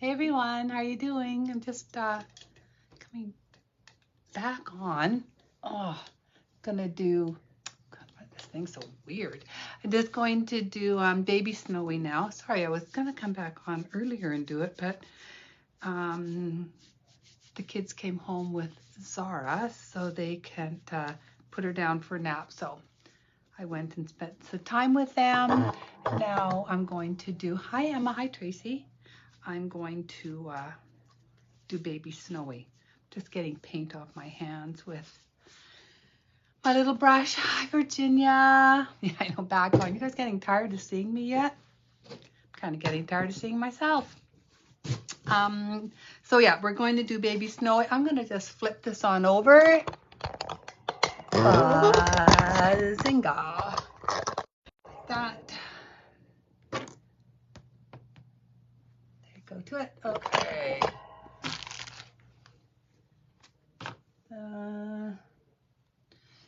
Hey everyone, how are you doing? I'm just coming back on. Oh, gonna do, God, why this thing's so weird. I'm just going to do baby Snowy now. Sorry, I was gonna come back on earlier and do it, but the kids came home with Zara, so they can't put her down for a nap. So I went and spent some time with them. Now I'm going to do, hi Emma, hi Tracy. I'm going to do baby Snowy. Just getting paint off my hands with my little brush. Hi Virginia. Yeah, I know, back on. You guys getting tired of seeing me yet? I'm kind of getting tired of seeing myself. So yeah, we're going to do baby Snowy. I'm going to just flip this on over. Zinga. That. Go to it. Okay.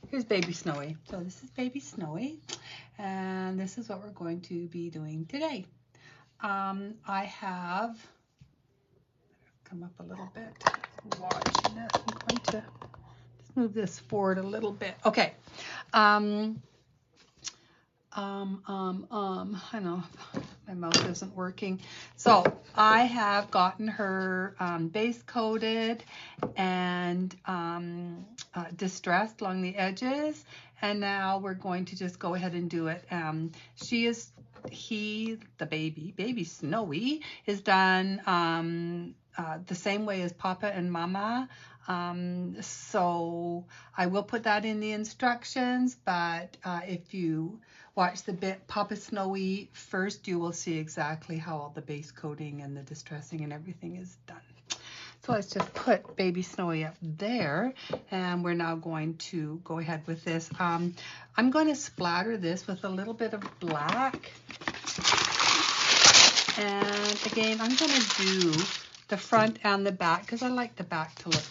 Here's baby Snowy. So this is baby Snowy, and this is what we're going to be doing today. I have come up a little bit. Watching it. I'm going to just move this forward a little bit. Okay. I know my mouth isn't working. So I have gotten her base coated and distressed along the edges, and now we're going to just go ahead and do it. The baby Snowy is done the same way as Papa and Mama. So I will put that in the instructions, but if you watch the bit Papa Snowy first, you will see exactly how all the base coating and the distressing and everything is done. So let's just put baby Snowy up there, and we're now going to go ahead with this. I'm going to splatter this with a little bit of black, and again I'm going to do the front and the back because I like the back to look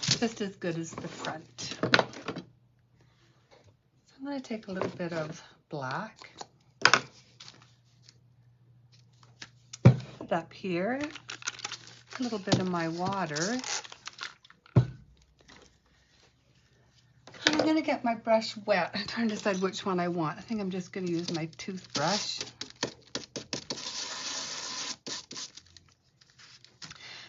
just as good as the front. So I'm going to take a little bit of black, put it up here, a little bit of my water. I'm going to get my brush wet. I'm trying to decide which one I want. I think I'm just going to use my toothbrush.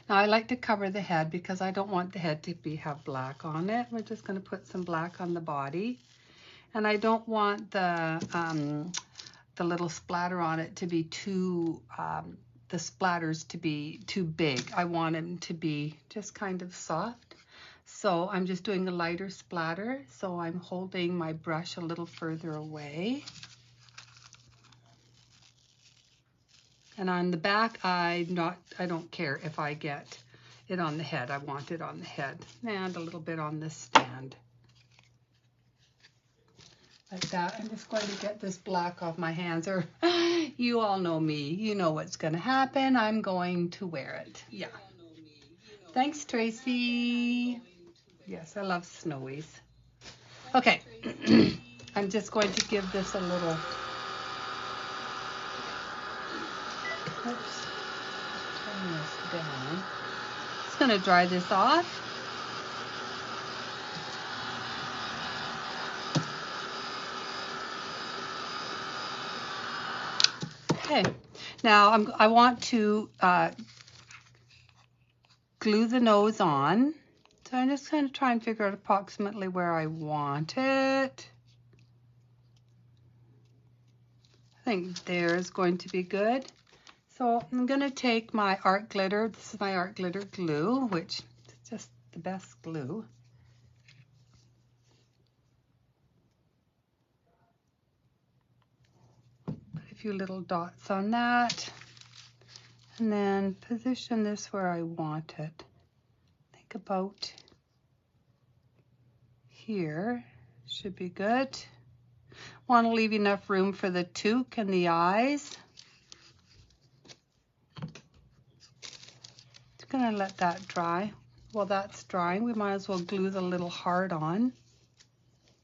Now I like to cover the head because I don't want the head to have black on it. We're just going to put some black on the body. And I don't want the little splatter on it to be too, the splatters to be too big. I want them to be just kind of soft. So I'm just doing a lighter splatter. So I'm holding my brush a little further away. And on the back, I don't care if I get it on the head. I want it on the head and a little bit on the stand. Like that. I'm just going to get this black off my hands, or you all know me. You know what's going to happen. I'm going to wear it. Yeah. Thanks, Tracy. Yes, I love Snowies. Okay. I'm just going to give this a little... Oops. Turn this down. Just going to dry this off. Okay, now I want to glue the nose on. So I'm just going to try and figure out approximately where I want it. I think there is going to be good. So I'm going to take my art glitter. This is my art glitter glue, which is just the best glue. Put a few little dots on that. And then position this where I want it. Think about here. Should be good. Want to leave enough room for the toque and the eyes. Just gonna let that dry. While that's drying, we might as well glue the little heart on.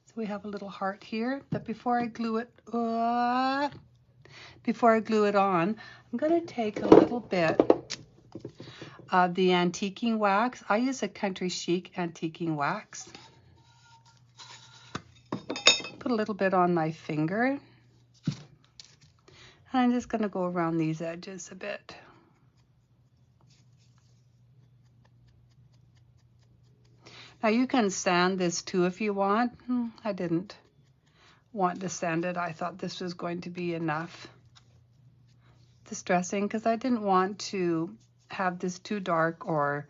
So we have a little heart here, but before I glue it on, I'm gonna take a little bit the antiquing wax. I use a Country Chic antiquing wax. Put a little bit on my finger. And I'm just going to go around these edges a bit. Now you can sand this too if you want. I didn't want to sand it. I thought this was going to be enough distressing because I didn't want to have this too dark or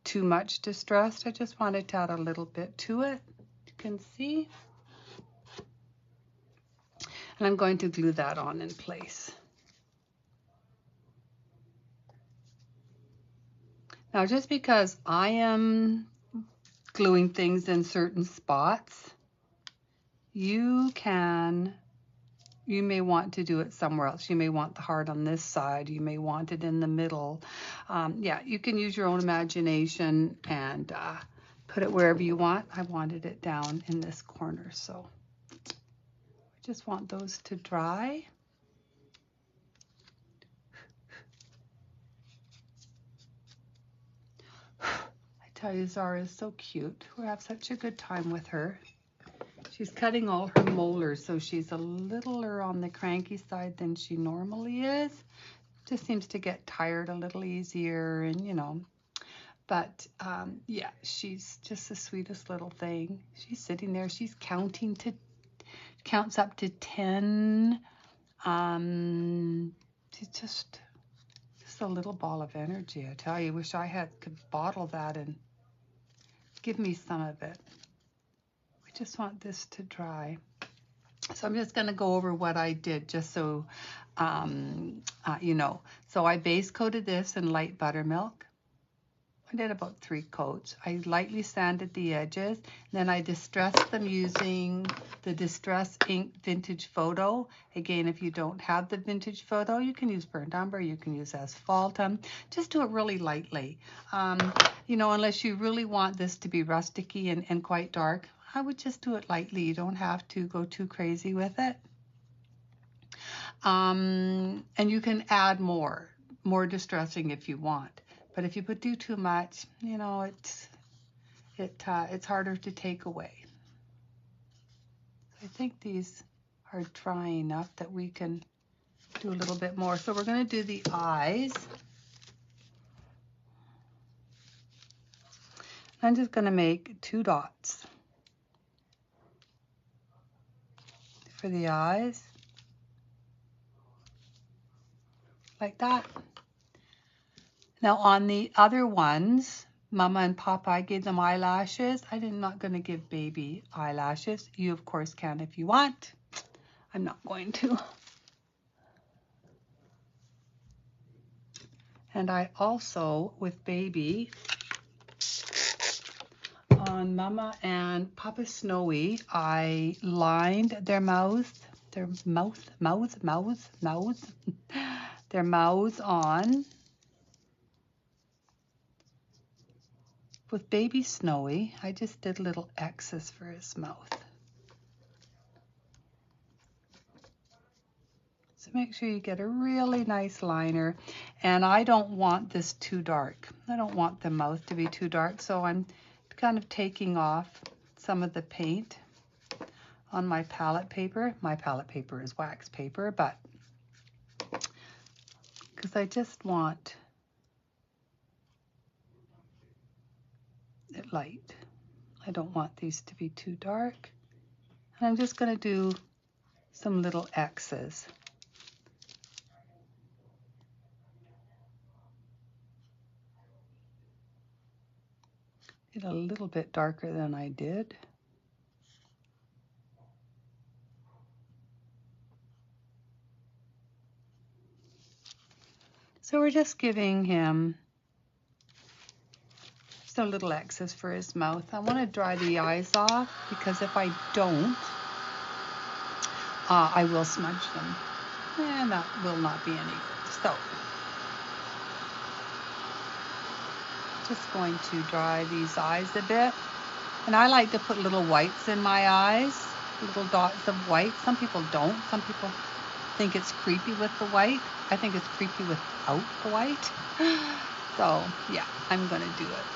too much distressed. I just wanted to add a little bit to it. You can see. And I'm going to glue that on in place. Now, just because I am gluing things in certain spots, you may want to do it somewhere else. You may want the heart on this side. You may want it in the middle. Yeah, you can use your own imagination and put it wherever you want. I wanted it down in this corner, so I just want those to dry. Tell you, Zara is so cute. We have such a good time with her. She's cutting all her molars, so she's a littler on the cranky side than she normally is. Just seems to get tired a little easier, and you know. But yeah, she's just the sweetest little thing. She's sitting there. She's counts up to 10. She's just a little ball of energy. I tell you, wish I could bottle that and give me some of it. We just want this to dry. So I'm just going to go over what I did just so you know. So I base coated this in light buttermilk. I did about 3 coats. I lightly sanded the edges. Then I distressed them using the Distress Ink Vintage Photo. Again, if you don't have the Vintage Photo, you can use burnt umber, you can use asphaltum. Just do it really lightly. You know, unless you really want this to be rusticy and quite dark, I would just do it lightly. You don't have to go too crazy with it. And you can add more distressing if you want. But if you do too much, you know, it's harder to take away. I think these are dry enough that we can do a little bit more. So we're going to do the eyes. I'm just going to make 2 dots for the eyes, like that. Now on the other ones, Mama and Papa, I gave them eyelashes. I'm not going to give baby eyelashes. You, of course, can if you want. I'm not going to. And I also, with baby, on Mama and Papa Snowie, I lined their mouths on. With baby Snowie, I just did little X's for his mouth. So make sure you get a really nice liner. And I don't want this too dark. I don't want the mouth to be too dark, so I'm kind of taking off some of the paint on my palette paper. My palette paper is wax paper, but because I just want it light. I don't want these to be too dark. And I'm just going to do some little X's. Get a little bit darker than I did. So we're just giving him some little X's for his mouth. I want to dry the eyes off because if I don't, I will smudge them. And that will not be any good. So, just going to dry these eyes a bit. And I like to put little whites in my eyes, little dots of white. Some people don't. Some people think it's creepy with the white. I think it's creepy without the white. So yeah, I'm gonna do it.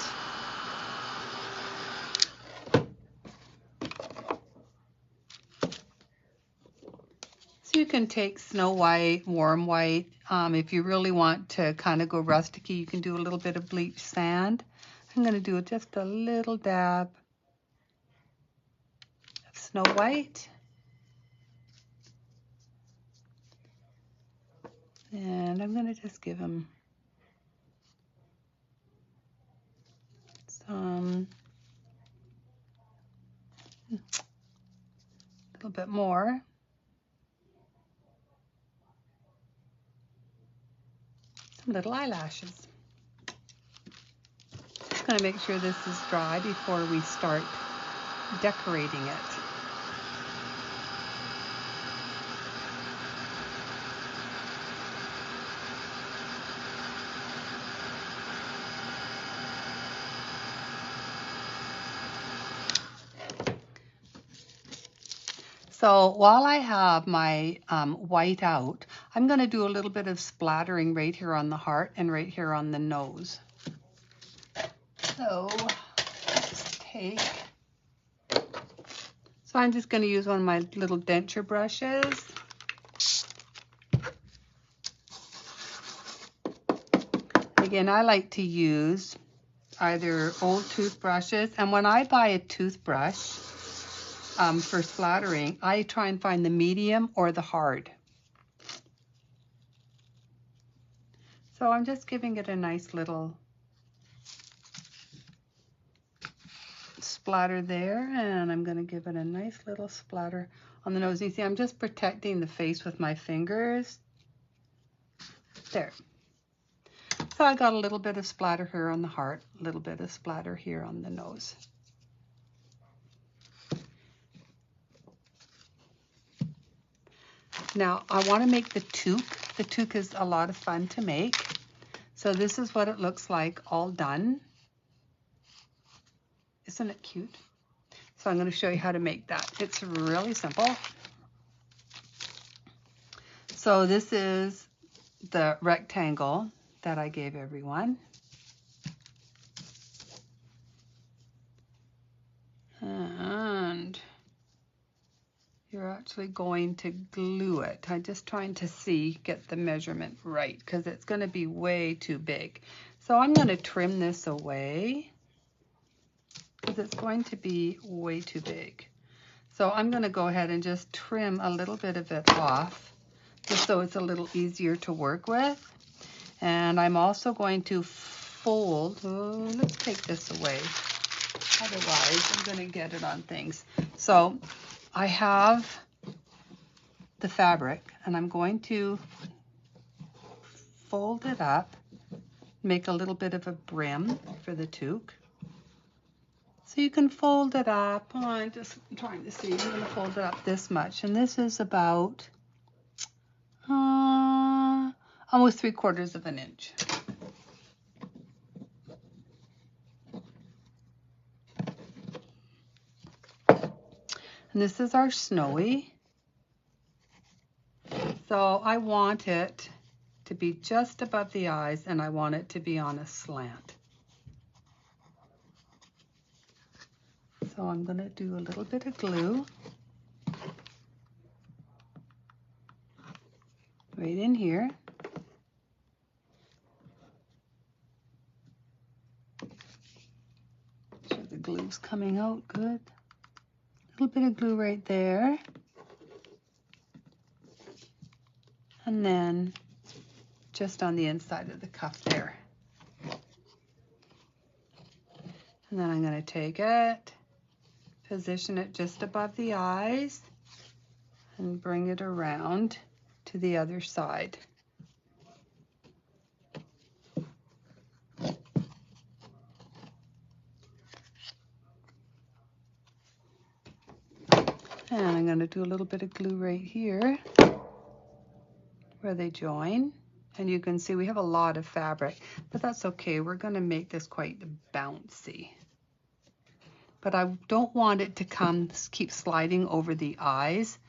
So you can take Snow White, Warm White. If you really want to kind of go rustic-y, you can do a little bit of bleached sand. I'm gonna do just a little dab of Snow White. And I'm going to just give him some, a little bit more. Some little eyelashes. Just going to make sure this is dry before we start decorating it. So while I have my white out, I'm going to do a little bit of splattering right here on the heart and right here on the nose. So I'm just going to use one of my little denture brushes. Again, I like to use either old toothbrushes, and when I buy a toothbrush, for splattering, I try and find the medium or the hard. So I'm just giving it a nice little splatter there, and I'm going to give it a nice little splatter on the nose. You see, I'm just protecting the face with my fingers. There. So I got a little bit of splatter here on the heart, a little bit of splatter here on the nose. Now, I want to make the toque. The toque is a lot of fun to make. So this is what it looks like all done. Isn't it cute? So I'm going to show you how to make that. It's really simple. So this is the rectangle that I gave everyone. And you're actually going to glue it. I'm just trying to get the measurement right because it's going to be way too big. So I'm going to trim this away because it's going to be way too big. So I'm going to go ahead and just trim a little bit of it off just so it's a little easier to work with. And I'm also going to fold. Oh, let's take this away. Otherwise, I'm going to get it on things. So I have the fabric, and I'm going to fold it up, make a little bit of a brim for the toque. So you can fold it up. Oh, I'm just trying to see. I'm going to fold it up this much, and this is about almost 3/4 of an inch. And this is our Snowy. So I want it to be just above the eyes, and I want it to be on a slant. So I'm going to do a little bit of glue right in here. Make sure the glue's coming out good. A little bit of glue right there. And then just on the inside of the cuff there. And then I'm going to take it, position it just above the eyes, and bring it around to the other side. And I'm going to do a little bit of glue right here where they join. And you can see we have a lot of fabric, but that's okay. We're going to make this quite bouncy. But I don't want it to keep sliding over the eyes.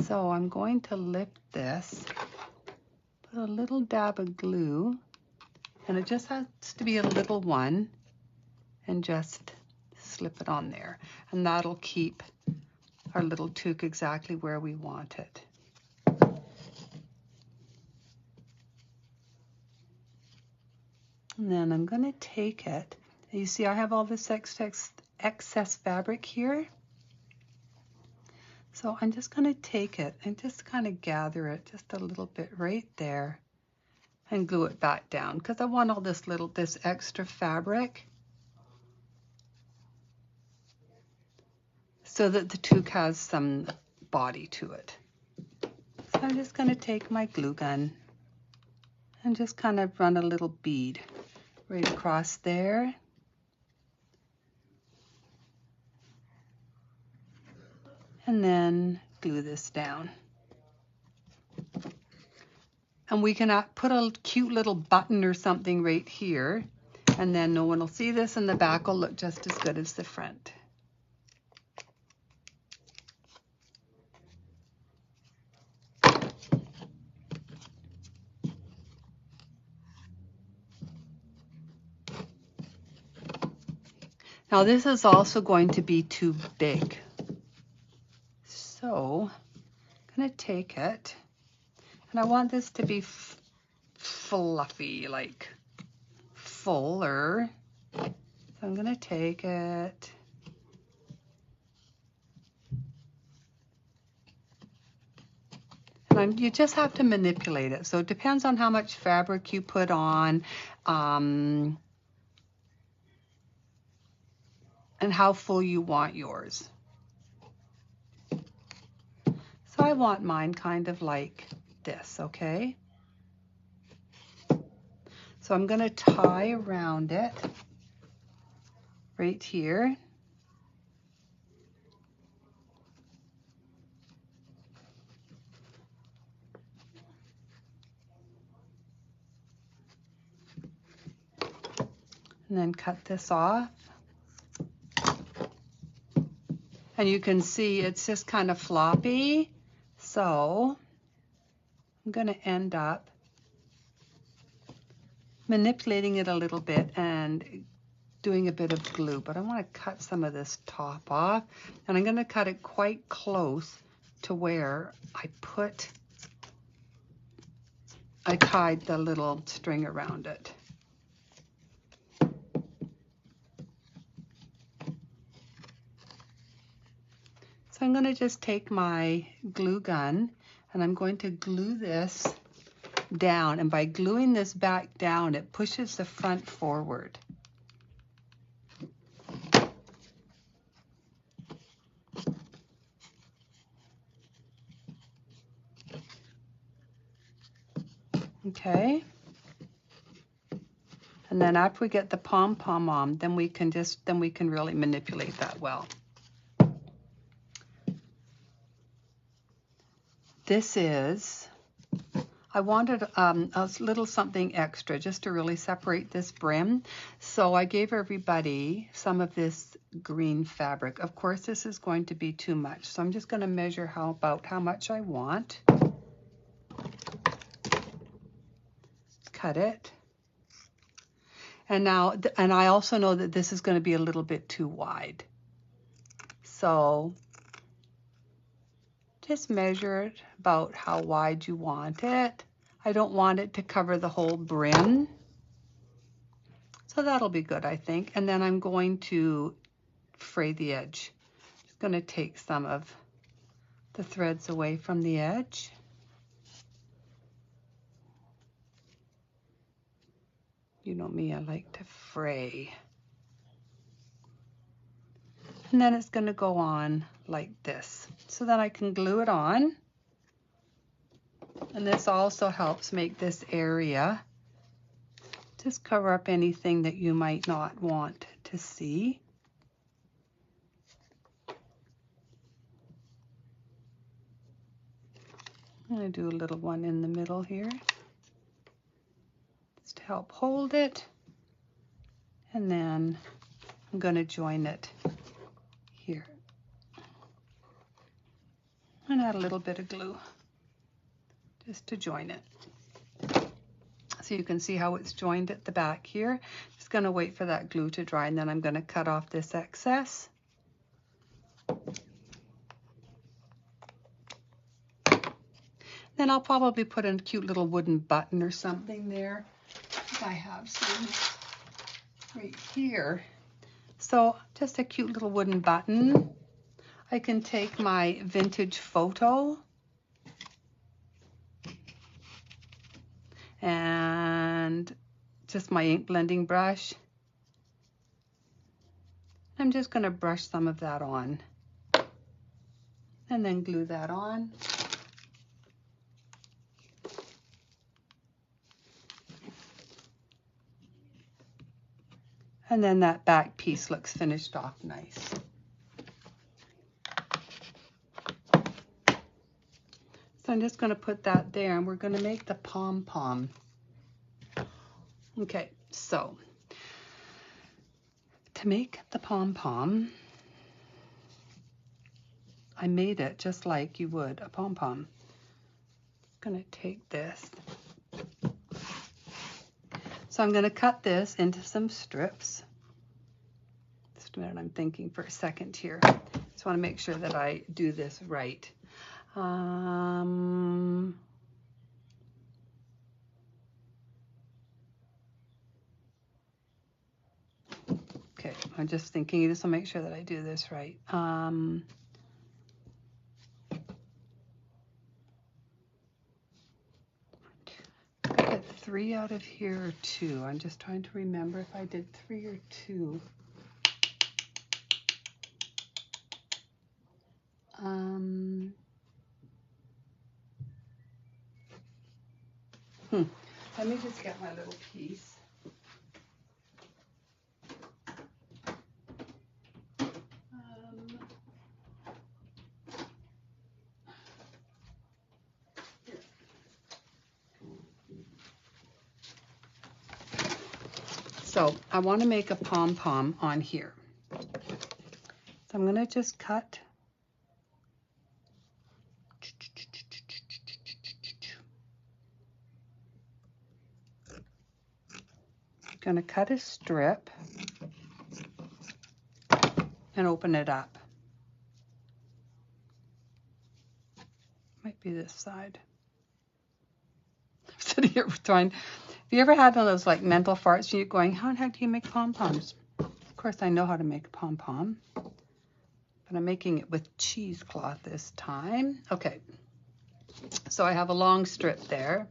So I'm going to lift this, put a little dab of glue, and it just has to be a little one, and just slip it on there. And that'll keep our little toque exactly where we want it. And then I'm going to take it. You see I have all this excess fabric here. So I'm just going to take it and just kind of gather it just a little bit right there and glue it back down because I want all this extra fabric so that the toque has some body to it. So I'm just going to take my glue gun and just kind of run a little bead right across there. And then glue this down. And we can put a cute little button or something right here, and then no one will see this, and the back will look just as good as the front. Now this is also going to be too big. So I'm going to take it, and I want this to be fluffy, like fuller. So I'm going to take it and you just have to manipulate it. So it depends on how much fabric you put on and how full you want yours. So I want mine kind of like this, okay? So I'm going to tie around it right here. And then cut this off. And you can see it's just kind of floppy. So I'm going to end up manipulating it a little bit and doing a bit of glue, but I want to cut some of this top off, and I'm going to cut it quite close to where I tied the little string around it. So I'm going to just take my glue gun and I'm going to glue this down, and by gluing this back down it pushes the front forward. Okay, and then after we get the pom-pom on, then we can really manipulate that well. I wanted a little something extra just to really separate this brim. So I gave everybody some of this green fabric. Of course, this is going to be too much. So I'm just going to measure about how much I want. Cut it. And now, and I also know that this is going to be a little bit too wide. So just measure it about how wide you want it. I don't want it to cover the whole brim. So that'll be good, I think. And then I'm going to fray the edge. Just going to take some of the threads away from the edge. You know me, I like to fray. And then it's going to go on like this. So then I can glue it on. And this also helps make this area just cover up anything that you might not want to see. I'm going to do a little one in the middle here just to help hold it. And then I'm going to join it here. And add a little bit of glue just to join it. So you can see how it's joined at the back here. Just going to wait for that glue to dry, and then I'm going to cut off this excess. Then I'll probably put a cute little wooden button or something there. I have some right here. So just a cute little wooden button. I can take my vintage photo and just my ink blending brush. I'm just going to brush some of that on and then glue that on. And then that back piece looks finished off nice. So I'm just going to put that there, and we're going to make the pom-pom. Okay, so to make the pom-pom, I made it just like you would a pom-pom. I'm going to take this. So I'm going to cut this into some strips. Just a minute, I'm thinking for a second here. Just want to make sure that I do this right. Okay, I'm just thinking, just to make sure that I do this right. I get 3 out of here or 2. I'm just trying to remember if I did 3 or 2. Let me just get my little piece. So I want to make a pom-pom on here. So I'm going to just cut. I'm going to cut a strip and open it up. Might be this side. I'm sitting here trying. Have you ever had one of those like mental farts and you're going, how the heck do you make pom-poms? Of course I know how to make a pom-pom, but I'm making it with cheesecloth this time. Okay, so I have a long strip there.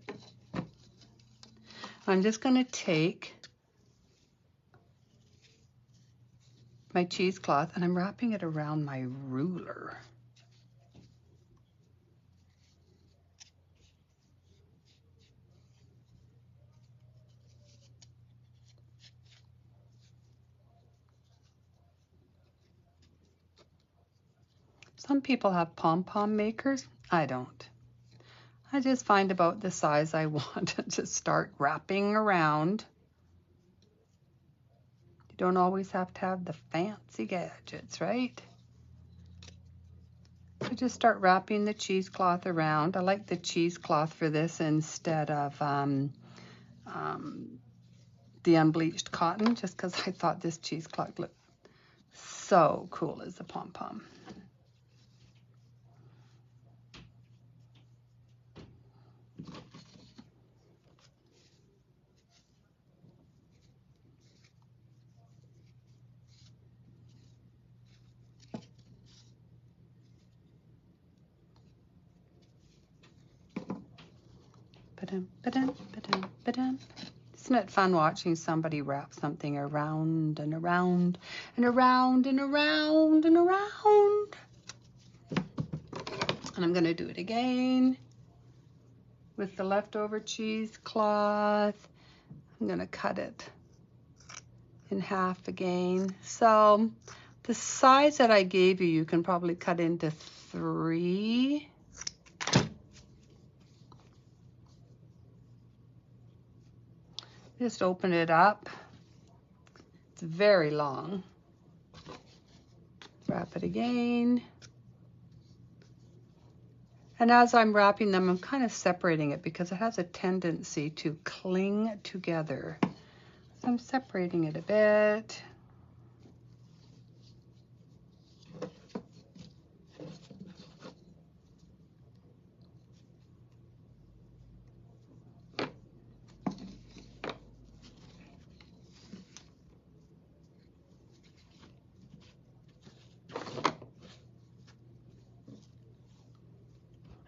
I'm just going to take my cheesecloth and I'm wrapping it around my ruler. Some people have pom-pom makers. I don't. I just find about the size I want and just start wrapping around. You don't always have to have the fancy gadgets, right? So just start wrapping the cheesecloth around. I like the cheesecloth for this instead of the unbleached cotton, just because I thought this cheesecloth looked so cool as a pom-pom. Ba-dum, ba-dum, ba-dum, ba-dum. Isn't it fun watching somebody wrap something around and around and around and around and around? And I'm going to do it again with the leftover cheesecloth. I'm going to cut it in half again. So the size that I gave you, you can probably cut into 3. Just open it up. It's very long. Wrap it again. And as I'm wrapping them, I'm kind of separating it because it has a tendency to cling together. So I'm separating it a bit.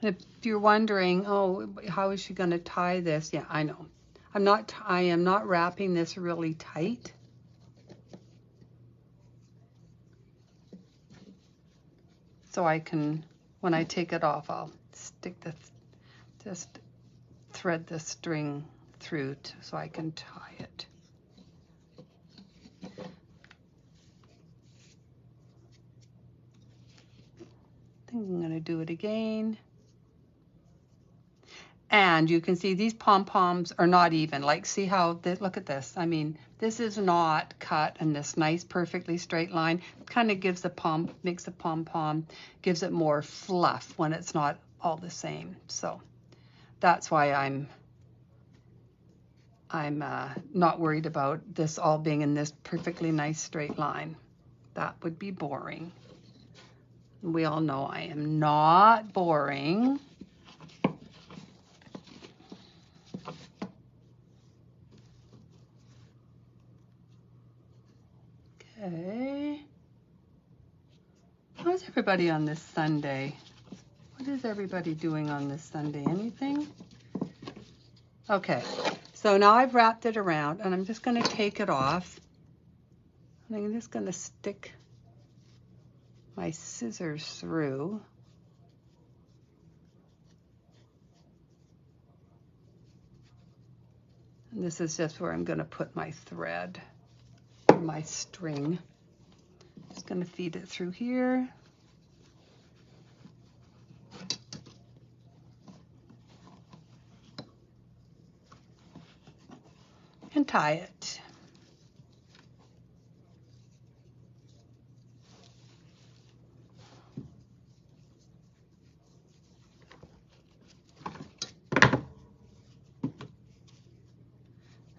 If you're wondering, oh, how is she going to tie this? Yeah, I know. I am not wrapping this really tight. So I can, when I take it off, I'll just thread the string through so I can tie it. I think I'm going to do it again. And you can see these pom-poms are not even. Like, see how, look at this. I mean, this is not cut in this nice, perfectly straight line. It kind of gives makes the pom-pom, gives it more fluff when it's not all the same. So that's why I'm not worried about this all being in this perfectly nice straight line. That would be boring. We all know I am not boring. Okay. How's everybody on this Sunday? What is everybody doing on this Sunday? Anything? Okay, so now I've wrapped it around and I'm just going to take it off. And I'm just going to stick my scissors through. And this is just where I'm going to put my thread, or my string. Just going to feed it through here. And tie it.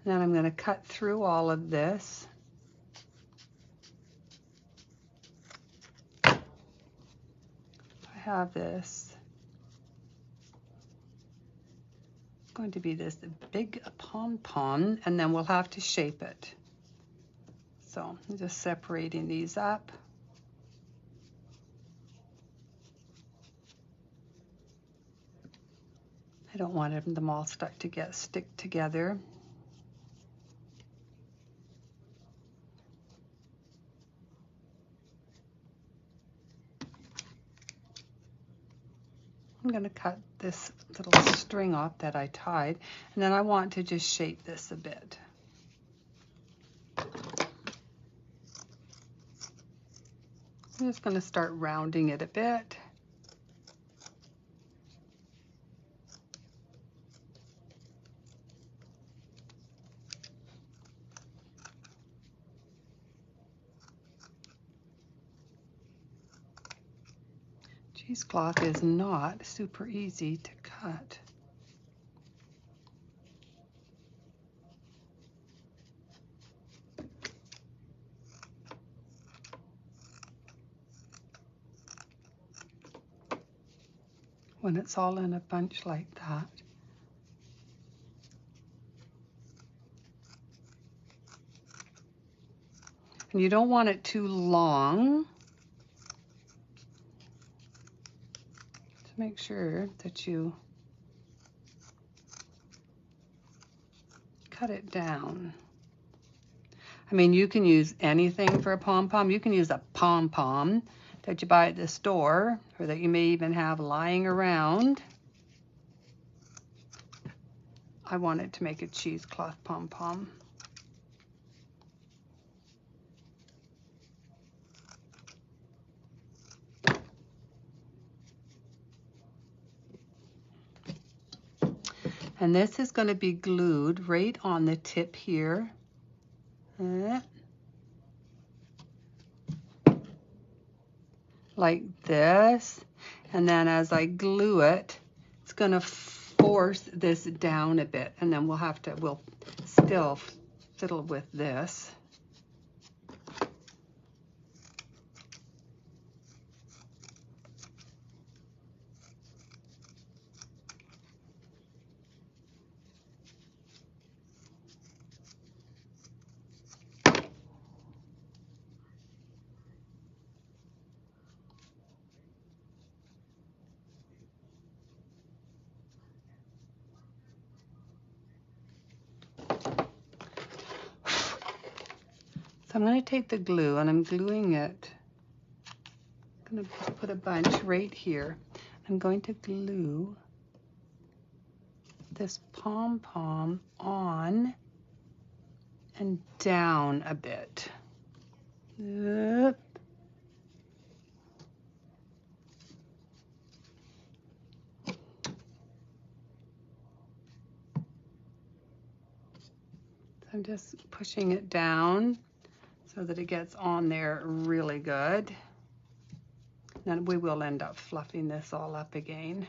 And then I'm going to cut through all of this. I have this. It's going to be this big pom-pom, and then we'll have to shape it. So I'm just separating these up. I don't want them all stick together. I'm going to cut this little string off that I tied, and then I want to just shape this a bit. I'm just going to start rounding it a bit. Cheesecloth is not super easy to cut. When it's all in a bunch like that. And you don't want it too long. To make sure that you cut it down. I mean, you can use anything for a pom-pom. You can use a pom-pom that you buy at the store, or that you may even have lying around. I wanted to make a cheesecloth pom-pom. And this is going to be glued right on the tip here. Like this. And then as I glue it, it's going to force this down a bit, and then we'll still fiddle with this. So I'm going to take the glue and I'm gluing it. I'm going to put a bunch right here. I'm going to glue this pom-pom on and down a bit. Up. I'm just pushing it down so that it gets on there really good. Then we will end up fluffing this all up again.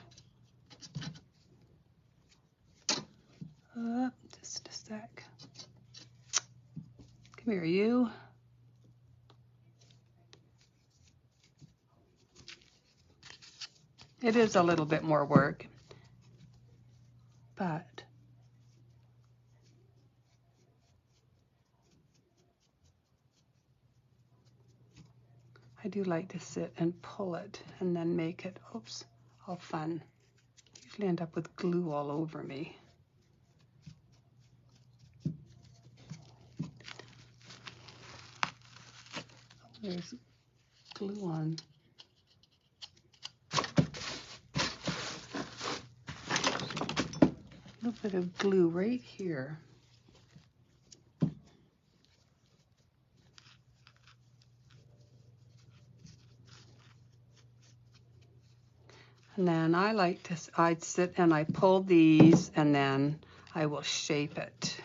Just a sec. Come here, you. It is a little bit more work, but I do like to sit and pull it and then make it, oops, all fun. Usually end up with glue all over me. There's glue on. A little bit of glue right here. And then I'd sit and I pull these and then I will shape it.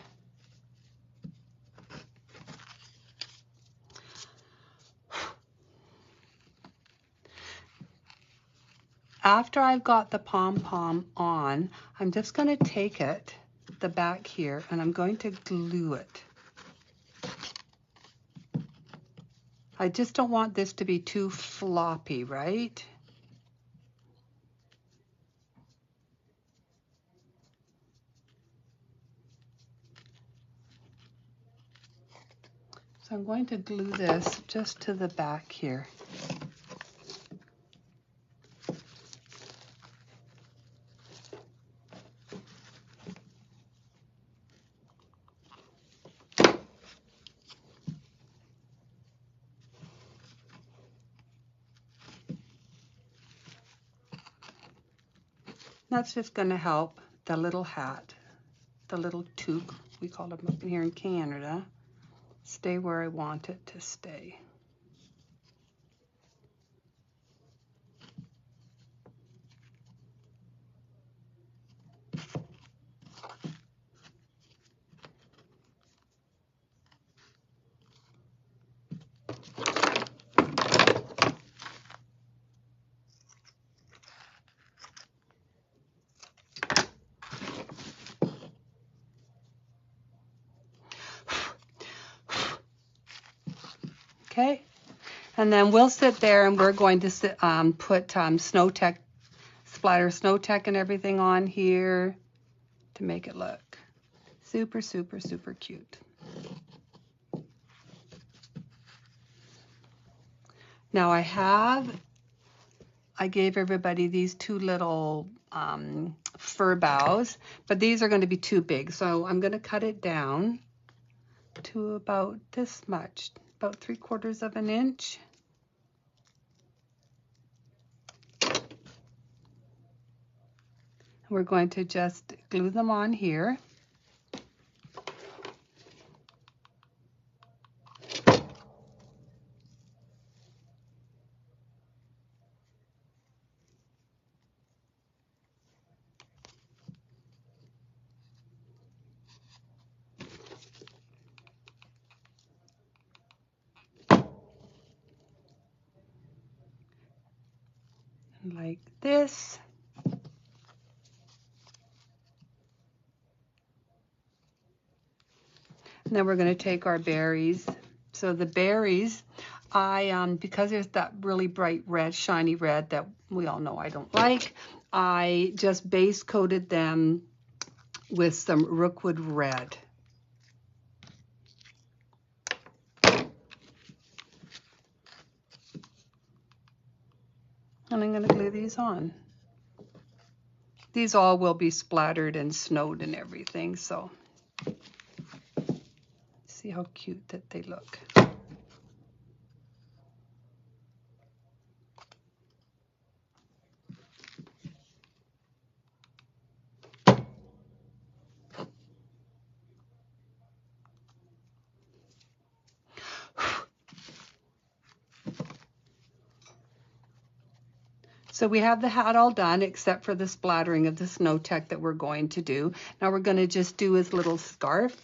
After I've got the pom-pom on, I'm just going to take it, the back here, and I'm going to glue it. I just don't want this to be too floppy, right? So I'm going to glue this just to the back here. That's just going to help the little hat, the little toque, we call them up in here in Canada, stay where I want it to stay. Okay, and then we'll sit there and we're going to put splatter Snow Tech and everything on here to make it look super, super, super cute. Now I gave everybody these two little fir boughs, but these are going to be too big, so I'm going to cut it down to about this much, about 3/4 of an inch. We're going to just glue them on here. like this. And then we're going to take our berries. So the berries, because there's that really bright red, shiny red that we all know I don't like, I just base coated them with some Rookwood red. And I'm going to glue these on. These all will be splattered and snowed and everything, so see how cute that they look. So we have the hat all done except for the splattering of the snow tech that we're going to do. Now we're going to just do his little scarf.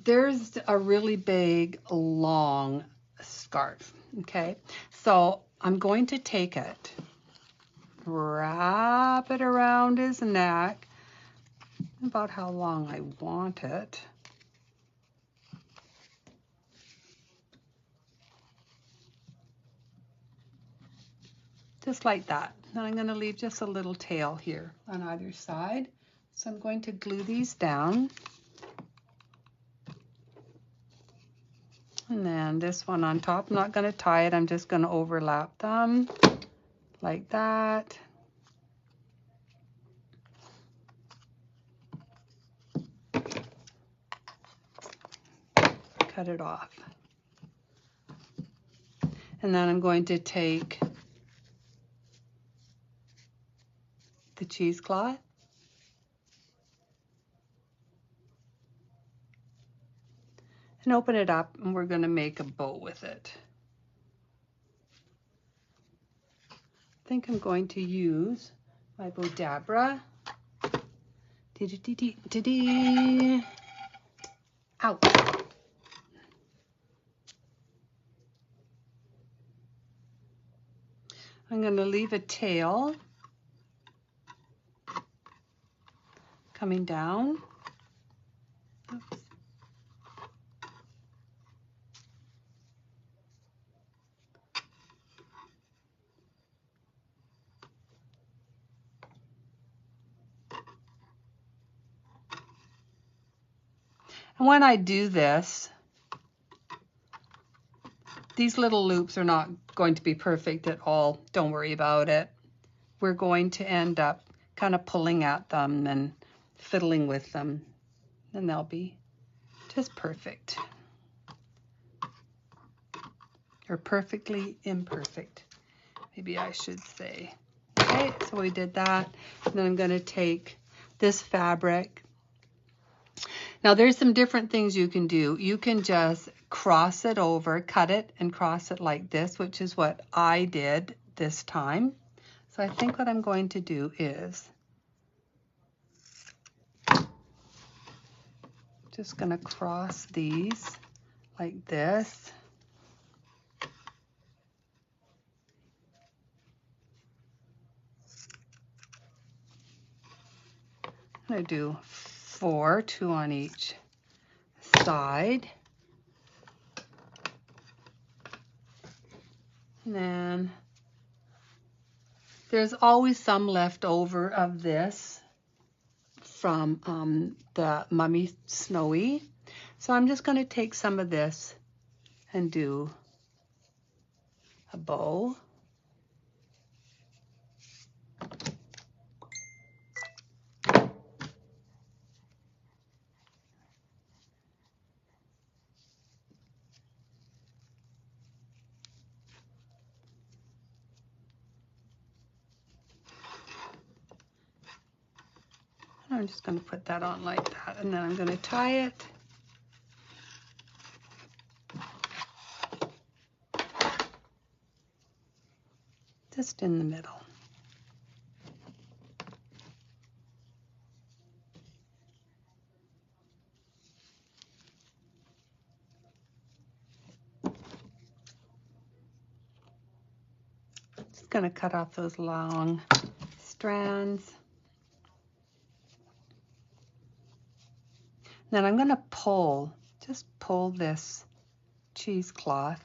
There's a really big, long scarf, okay? So I'm going to take it, wrap it around his neck, about how long I want it. Just like that. Then I'm going to leave just a little tail here on either side. So I'm going to glue these down. And then this one on top, I'm not going to tie it, I'm just going to overlap them like that. Cut it off. And then I'm going to take the cheesecloth and open it up, and we're going to make a bow with it. I think I'm going to use my Bodabra. Out. I'm going to leave a tail coming down. Oops. And when I do this, these little loops are not going to be perfect at all. Don't worry about it. We're going to end up kind of pulling at them and fiddling with them, and they'll be just perfect. Or perfectly imperfect, maybe I should say. Okay, so we did that. And then I'm going to take this fabric. Now there's some different things you can do. You can just cross it over, cut it and cross it like this, which is what I did this time. So I think what I'm going to do is just going to cross these like this. I'm going to do 4, 2 on each side. And then there's always some left over of this from the Mummy Snowie. So I'm just going to take some of this and do a bow. I'm just going to put that on like that, and then I'm going to tie it. Just in the middle. going to cut off those long strands. Then I'm going to just pull this cheesecloth.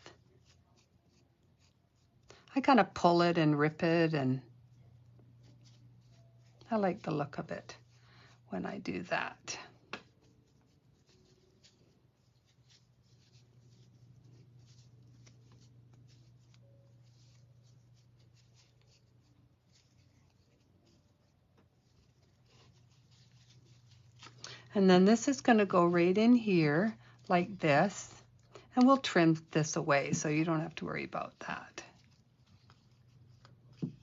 I kind of pull it and rip it, and I like the look of it when I do that. And then this is going to go right in here like this, and we'll trim this away so you don't have to worry about that.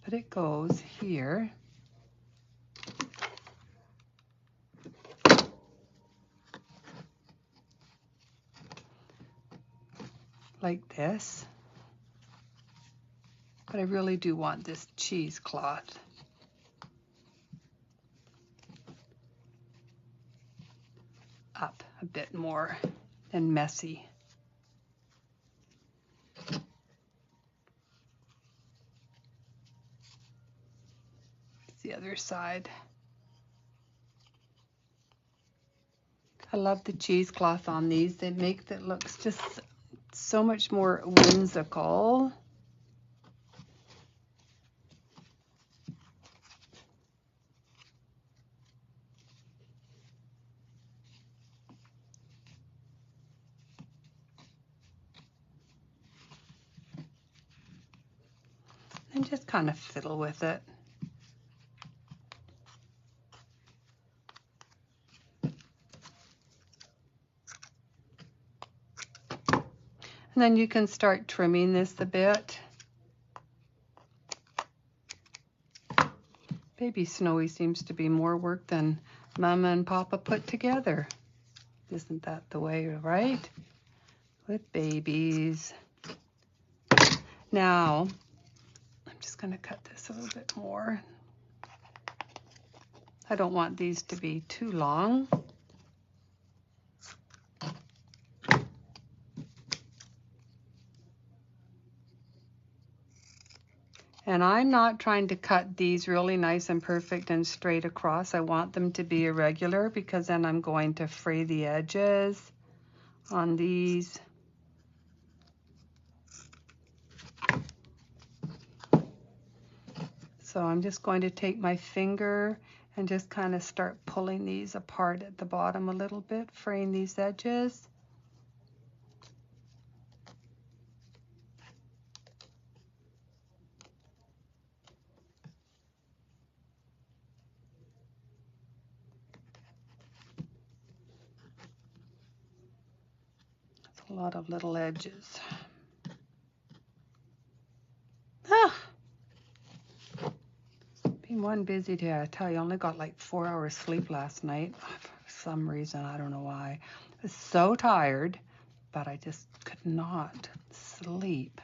But it goes here. Like this. But I really do want this cheesecloth. Up a bit more and messy. The other side. I love the cheesecloth on these. They make it look just so much more whimsical. And just kind of fiddle with it. And then you can start trimming this a bit. Baby Snowy seems to be more work than Mama and Papa put together. Isn't that the way, right? With babies. Now, I'm just going to cut this a little bit more. I don't want these to be too long. And I'm not trying to cut these really nice and perfect and straight across. I want them to be irregular because then I'm going to fray the edges on these. So I'm just going to take my finger and just kind of start pulling these apart at the bottom a little bit, fraying these edges. A lot of little edges. Been one busy day, I tell you. I only got like 4 hours sleep last night. For some reason, I don't know why. I was so tired, but I just could not sleep.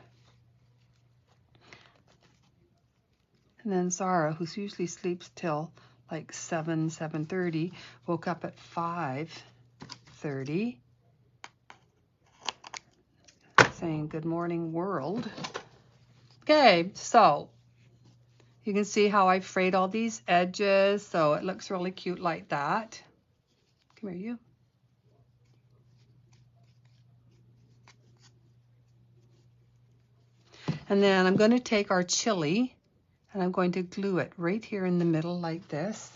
And then Zara, who usually sleeps till like 7:30, woke up at 5:30. Saying good morning world. Okay, so you can see how I frayed all these edges, so it looks really cute like that. Come here, you. And then I'm going to take our chili and I'm going to glue it right here in the middle like this.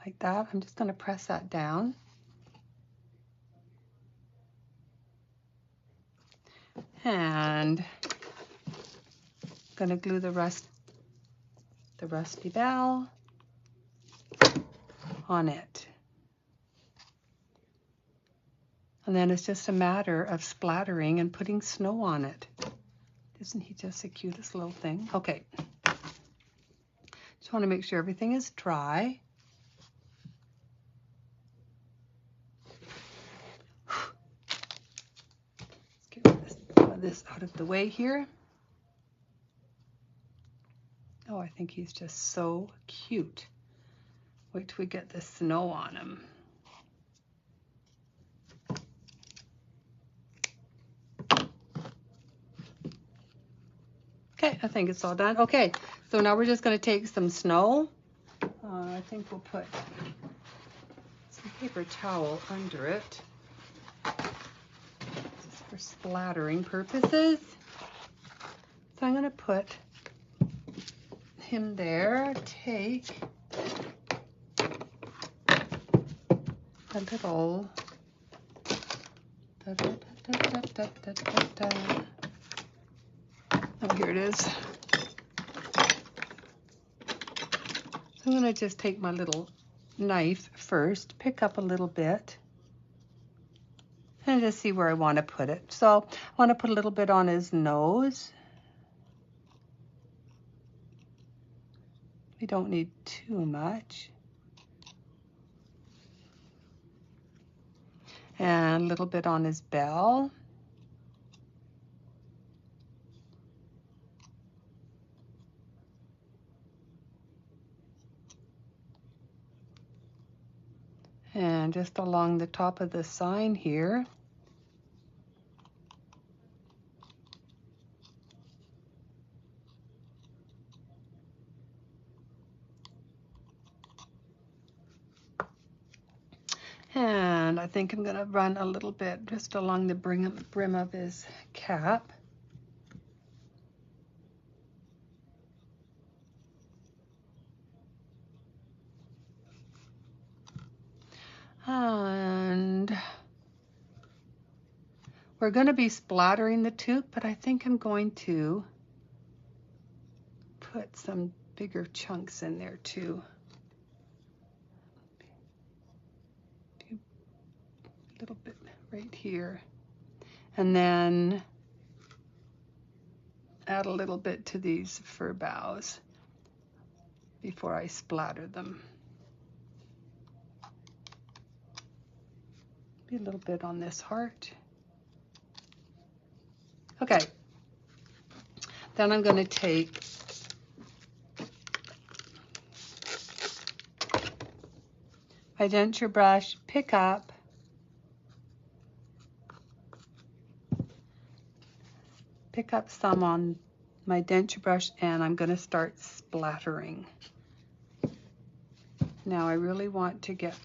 Like that. I'm just going to press that down. And I'm going to glue the Rusty Bell on it. And then it's just a matter of splattering and putting snow on it. Isn't he just the cutest little thing? Okay. Just want to make sure everything is dry. Let's get some of this out of the way here. Oh, I think he's just so cute. Wait till we get the snow on him. Okay, I think it's all done. Okay, so now we're just going to take some snow. I think we'll put some paper towel under it just for splattering purposes. So I'm going to put him there. Take a little oh, here it is. So I'm going to just take my little knife first, pick up a little bit, and just see where I want to put it. So I want to put a little bit on his nose. We don't need too much. And a little bit on his bell. And just along the top of the sign here. And I think I'm going to run a little bit just along the brim of his cap. And we're going to be splattering the toque, but I think I'm going to put some bigger chunks in there too. A little bit right here. And then add a little bit to these fir boughs before I splatter them. A little bit on this heart. Okay. Then I'm going to take my denture brush, pick up some on my denture brush, and I'm going to start splattering. Now I really want to get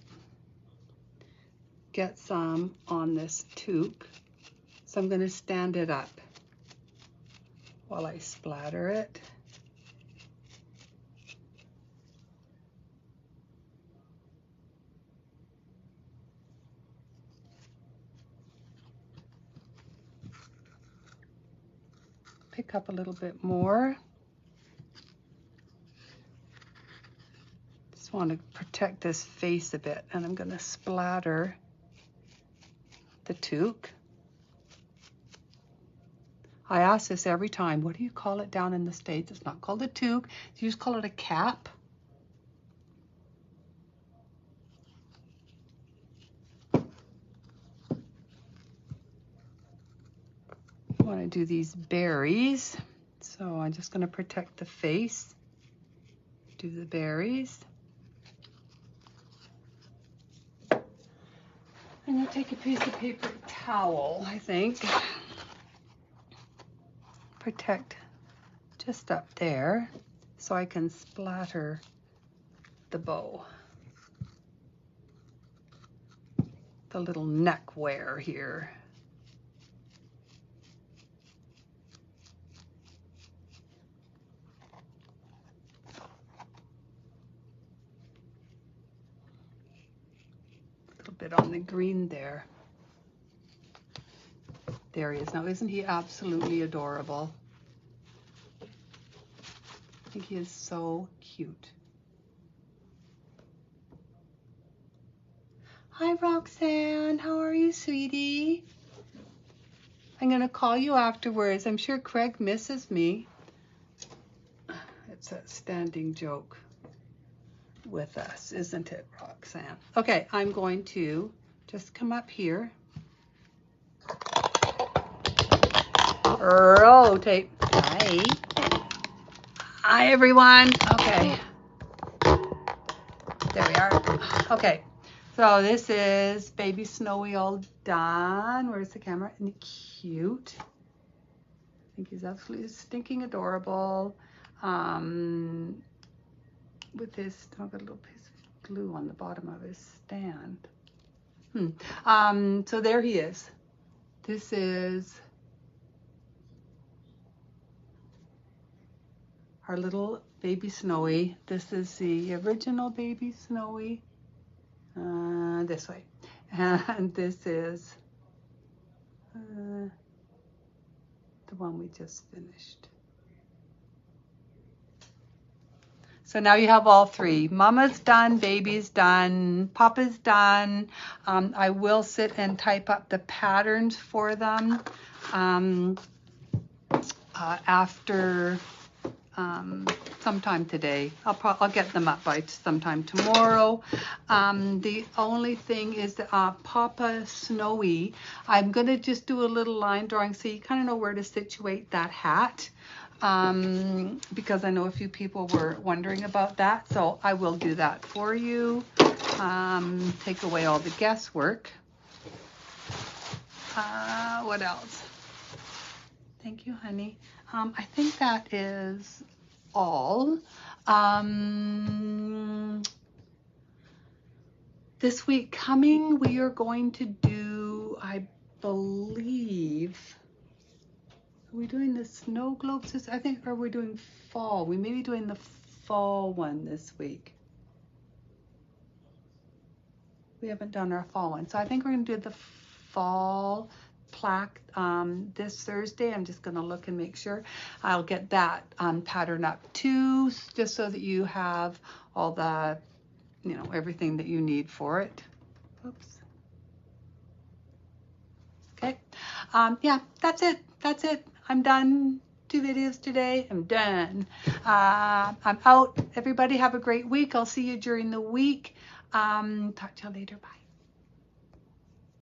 some on this toque, so I'm going to stand it up while I splatter it. Pick up a little bit more. Just want to protect this face a bit, and I'm going to splatter the toque. I ask this every time. What do you call it down in the States? It's not called a toque. You just call it a cap. I want to do these berries. So I'm just going to protect the face. Do the berries. I'm going to take a piece of paper towel, I think. Protect just up there so I can splatter the bow. The little neck wear here. A little bit on the green there. There he is. Now, isn't he absolutely adorable? I think he is so cute. Hi, Roxanne. How are you, sweetie? I'm going to call you afterwards. I'm sure Craig misses me. It's a standing joke with us, isn't it, Roxanne? Okay, I'm going to just come up here. Rotate. Hi. Hi, everyone. Okay. There we are. Okay. So this is baby Snowy all done. Where's the camera? Isn't he cute? think he's absolutely stinking adorable. With his, I've got a little piece of glue on the bottom of his stand. So there he is. This is our little baby Snowy. This is the original baby Snowy. This way. And this is the one we just finished. So now you have all three. Mama's done, baby's done, Papa's done. I will sit and type up the patterns for them after sometime today. I'll get them up by sometime tomorrow. The only thing is Papa Snowy. I'm going to just do a little line drawing so you kind of know where to situate that hat. Because I know a few people were wondering about that, so I will do that for you. Take away all the guesswork. What else? Thank you, honey. I think that is all. This week coming, we are going to do, I believe, are we doing the snow globes? I think, or are we doing fall? We may be doing the fall one this week. We haven't done our fall one. So I think we're going to do the fall plaque this Thursday. I'm just going to look and make sure. I'll get that pattern up too, just so that you have all the, everything that you need for it. Oops. Okay. Yeah, that's it. That's it. I'm done. 2 videos today. I'm done. I'm out. Everybody have a great week. I'll see you during the week. Talk to you later. Bye.